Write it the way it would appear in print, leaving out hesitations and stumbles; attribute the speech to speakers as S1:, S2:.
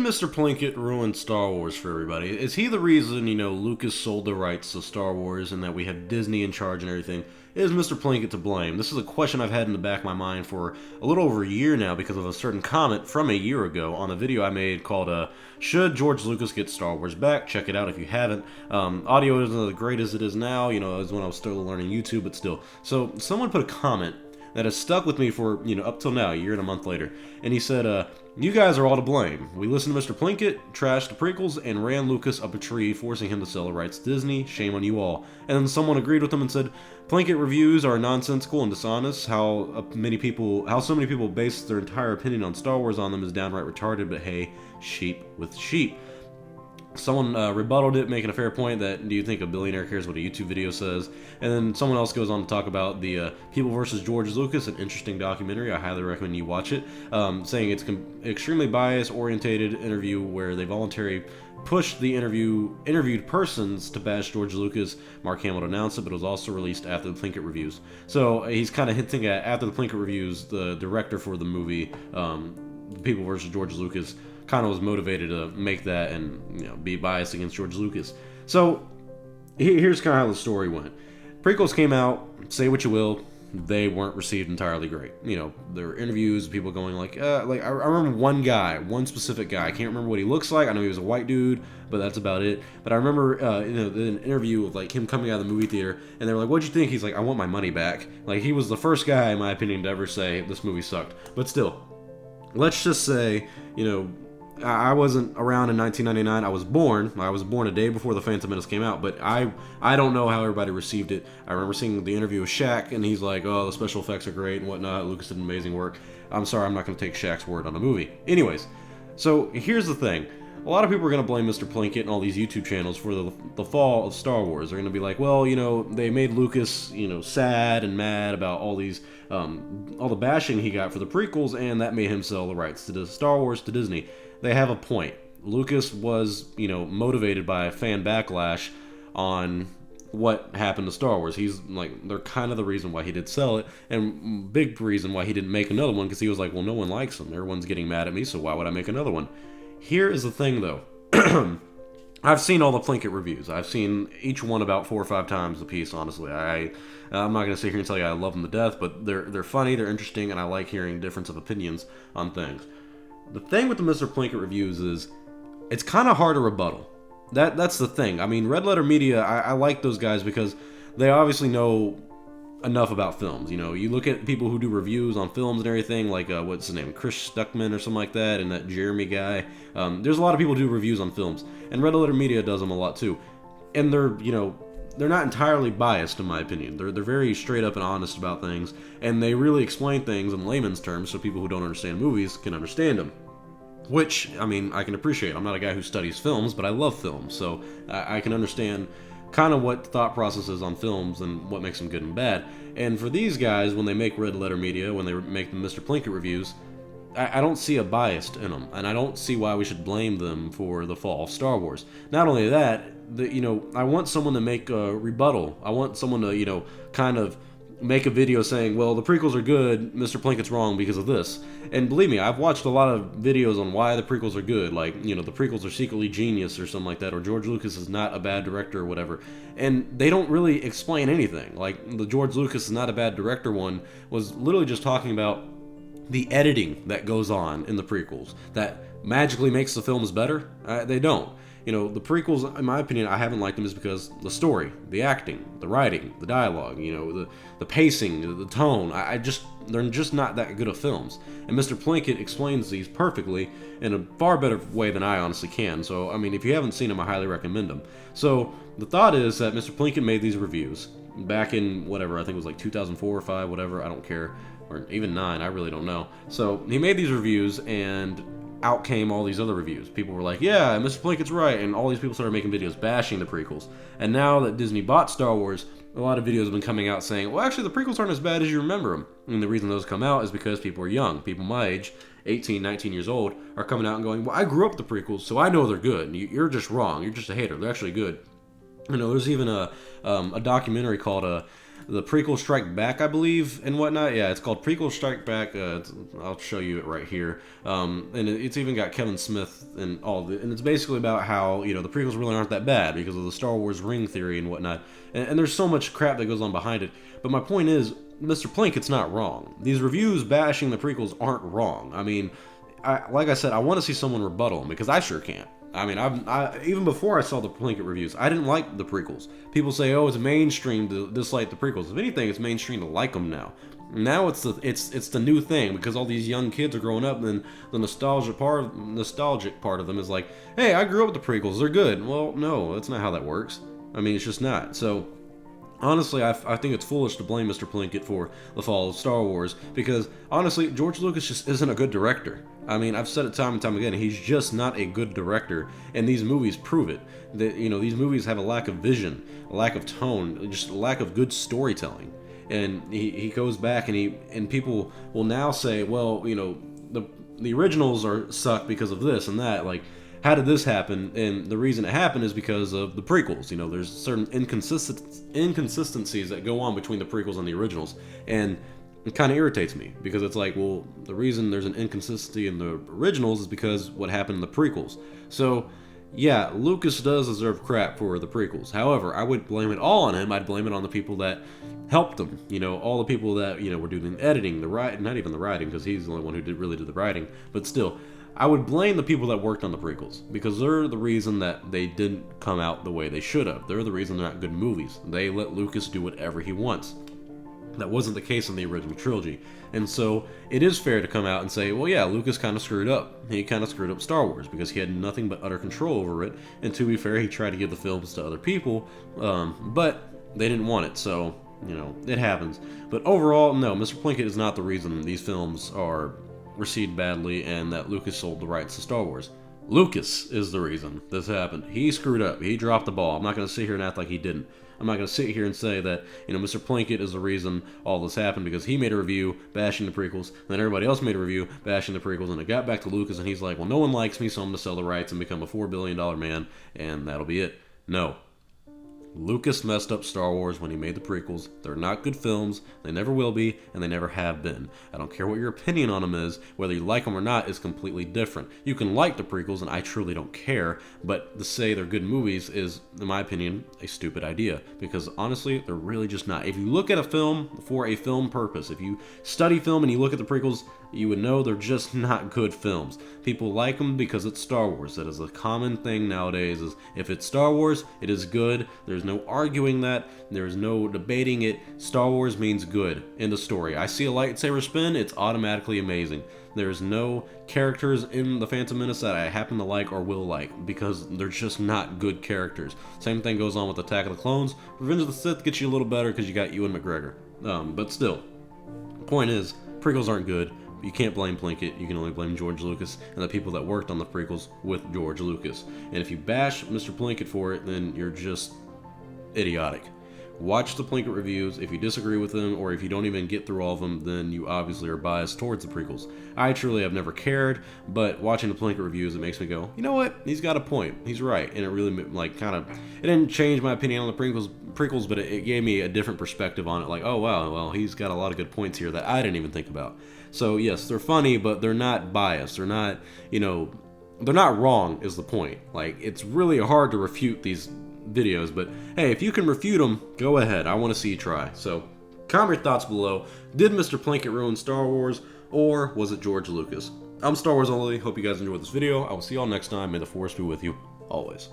S1: Mr. Plinkett ruined Star Wars for everybody? Is he the reason, Lucas sold the rights to Star Wars and that we have Disney in charge and everything? Is Mr. Plinkett to blame? This is a question I've had in the back of my mind for a little over a year now because of a certain comment from a year ago on a video I made called, Should George Lucas Get Star Wars Back? Check it out if you haven't. Audio isn't as great as it is now, as when I was still learning YouTube, but still. So, someone put a comment that has stuck with me for, up till now, a year and a month later. And he said, you guys are all to blame. We listened to Mr. Plinkett, trashed the prequels, and ran Lucas up a tree, forcing him to sell the rights to Disney. Shame on you all. And then someone agreed with him and said, Plinkett reviews are nonsensical and dishonest. How so many people base their entire opinion on Star Wars on them is downright retarded, but hey, sheep with sheep. Someone rebutted it, making a fair point that, do you think a billionaire cares what a YouTube video says? And then someone else goes on to talk about the People vs. George Lucas, an interesting documentary. I highly recommend you watch it, saying it's extremely bias-orientated interview where they voluntarily pushed the interviewed persons to bash George Lucas. Mark Hamill announced it, but it was also released after the Plinkett reviews. So he's kind of hinting at, after the Plinkett reviews, the director for the movie, People vs. George Lucas, kind of was motivated to make that and be biased against George Lucas. So here's kind of how the story went. Prequels came out, say what you will, they weren't received entirely great. There were interviews, people going I remember one specific guy. I can't remember what he looks like. I know he was a white dude, but that's about it. But I remember an interview of him coming out of the movie theater, and they were like, "What'd you think?" He's like, "I want my money back." He was the first guy, in my opinion, to ever say this movie sucked. But still, let's just say, I wasn't around in 1999. I was born a day before The Phantom Menace came out, but I don't know how everybody received it. I remember seeing the interview with Shaq, and he's like, oh, the special effects are great and whatnot. Lucas did amazing work. I'm sorry, I'm not going to take Shaq's word on the movie. Anyways, so here's the thing. A lot of people are going to blame Mr. Plinkett and all these YouTube channels for the fall of Star Wars. They're going to be like, well, they made Lucas, sad and mad about all these, all the bashing he got for the prequels, and that made him sell the rights to Star Wars to Disney. They have a point. Lucas was, motivated by fan backlash on what happened to Star Wars. They're kind of the reason why he did sell it, and big reason why he didn't make another one, because he was like, well, no one likes him. Everyone's getting mad at me, so why would I make another one? Here is the thing, though. I've seen all the Plinkett reviews. I've seen each one about 4 or 5 times a piece, honestly. I'm not going to sit here and tell you I love them to death, but they're funny, they're interesting, and I like hearing difference of opinions on things. The thing with the Mr. Plinkett reviews is it's kind of hard to rebuttal. That's the thing. I mean, Red Letter Media, I like those guys because they obviously know enough about films. You look at people who do reviews on films and everything, like what's his name, Chris Stuckman or something like that, and that Jeremy guy. There's a lot of people who do reviews on films, and Red Letter Media does them a lot too. And they're not entirely biased, in my opinion. They're very straight up and honest about things, and they really explain things in layman's terms so people who don't understand movies can understand them. Which, I mean, I can appreciate. I'm not a guy who studies films, but I love films, so I can understand kind of what thought process is on films and what makes them good and bad. And for these guys, when they make Red Letter Media, when they make the Mr. Plinkett reviews, I don't see a bias in them, and I don't see why we should blame them for the fall of Star Wars. Not only that, I want someone to make a rebuttal. I want someone to, kind of make a video saying, well, the prequels are good, Mr. Plinkett's wrong because of this. And believe me, I've watched a lot of videos on why the prequels are good, like, the prequels are secretly genius or something like that, or George Lucas is not a bad director or whatever. And they don't really explain anything. Like, the George Lucas is not a bad director one was literally just talking about the editing that goes on in the prequels that magically makes the films better. They don't. The prequels, in my opinion, I haven't liked them is because the story, the acting, the writing, the dialogue, the pacing, the tone, they're just not that good of films. And Mr. Plinkett explains these perfectly in a far better way than I honestly can. So, I mean, if you haven't seen them, I highly recommend them. So, the thought is that Mr. Plinkett made these reviews back in whatever, I think it was like 2004 or 5, whatever, I don't care, or even 9, I really don't know. So, he made these reviews, and out came all these other reviews. People were like, yeah, Mr. Plinkett's right, and all these people started making videos bashing the prequels. And now that Disney bought Star Wars, a lot of videos have been coming out saying, well, actually, the prequels aren't as bad as you remember them. And the reason those come out is because people are young. People my age, 18, 19 years old, are coming out and going, well, I grew up with the prequels, so I know they're good. You're just wrong. You're just a hater. They're actually good. There's even a documentary called the prequel Strike Back, I believe, and whatnot. Yeah, it's called Prequel Strike Back. I'll show you it right here. And it's even got Kevin Smith and and it's basically about how, you know, the prequels really aren't that bad because of the Star Wars ring theory and whatnot. And there's so much crap that goes on behind it. But my point is, Mr. Plinkett's not wrong. These reviews bashing the prequels aren't wrong. I mean, like I said, I want to see someone rebuttal them because I sure can't. I mean, even before I saw the Plinkett reviews, I didn't like the prequels. People say, "Oh, it's mainstream to dislike the prequels." If anything, it's mainstream to like them now. Now it's the new thing because all these young kids are growing up, and the nostalgic part of them is like, "Hey, I grew up with the prequels; they're good." Well, no, that's not how that works. I mean, it's just not. So, honestly, I think it's foolish to blame Mr. Plinkett for the fall of Star Wars because, honestly, George Lucas just isn't a good director. I mean, I've said it time and time again, he's just not a good director, and these movies prove it. That, you know, these movies have a lack of vision, a lack of tone, just a lack of good storytelling. And he goes back and people will now say, well, you know, the originals suck because of this and that. Like, how did this happen? And the reason it happened is because of the prequels. You know, there's certain inconsistencies that go on between the prequels and the originals, and it kind of irritates me because it's like, well, the reason there's an inconsistency in the originals is because what happened in the prequels. So, yeah, Lucas does deserve crap for the prequels. However, I would blame it all on him. I'd blame it on the people that helped him. You know, all the people that, you know, were doing the editing, the writing, not even the writing, because he's the only one who really did the writing, but still. I would blame the people that worked on the prequels because they're the reason that they didn't come out the way they should have. They're the reason they're not good movies. They let Lucas do whatever he wants. That wasn't the case in the original trilogy. And so it is fair to come out and say, well, yeah, Lucas kind of screwed up. He kind of screwed up Star Wars because he had nothing but utter control over it. And to be fair, he tried to give the films to other people, but they didn't want it. So, you know, it happens. But overall, no, Mr. Plinkett is not the reason these films are received badly and that Lucas sold the rights to Star Wars. Lucas is the reason this happened. He screwed up. He dropped the ball. I'm not going to sit here and act like he didn't. I'm not going to sit here and say that, you know, Mr. Plinkett is the reason all this happened because he made a review bashing the prequels, then everybody else made a review bashing the prequels, and it got back to Lucas, and he's like, well, no one likes me, so I'm going to sell the rights and become a $4 billion man, and that'll be it. No. Lucas messed up Star Wars when he made the prequels. They're not good films, they never will be, and they never have been. I don't care what your opinion on them is, whether you like them or not is completely different. You can like the prequels, and I truly don't care, but to say they're good movies is, in my opinion, a stupid idea, because honestly, they're really just not. If you look at a film for a film purpose, if you study film and you look at the prequels, you would know they're just not good films. People like them because it's Star Wars. That is a common thing nowadays, is if it's Star Wars, it is good. There's no arguing that. There's no debating it. Star Wars means good. End of story. I see a lightsaber spin, it's automatically amazing. There's no characters in The Phantom Menace that I happen to like or will like because they're just not good characters. Same thing goes on with Attack of the Clones. Revenge of the Sith gets you a little better because you got Ewan McGregor. But still, the point is, prequels aren't good. You can't blame Plinkett, you can only blame George Lucas and the people that worked on the prequels with George Lucas. And if you bash Mr. Plinkett for it, then you're just idiotic. Watch the Plinkett reviews. If you disagree with them, or if you don't even get through all of them, then you obviously are biased towards the prequels. I truly have never cared, but watching the Plinkett reviews, it makes me go, you know what? He's got a point. He's right. And it really, like, it didn't change my opinion on the prequels, but it gave me a different perspective on it. Like, oh, wow, well, he's got a lot of good points here that I didn't even think about. So, yes, they're funny, but they're not biased. They're not, you know, they're not wrong is the point. Like, it's really hard to refute these videos, but hey, if you can refute them, go ahead. I want to see you try. So, comment your thoughts below. Did Mr. Plinkett ruin Star Wars, or was it George Lucas? I'm Star Wars Only. Hope you guys enjoyed this video. I will see y'all next time. May the Force be with you, always.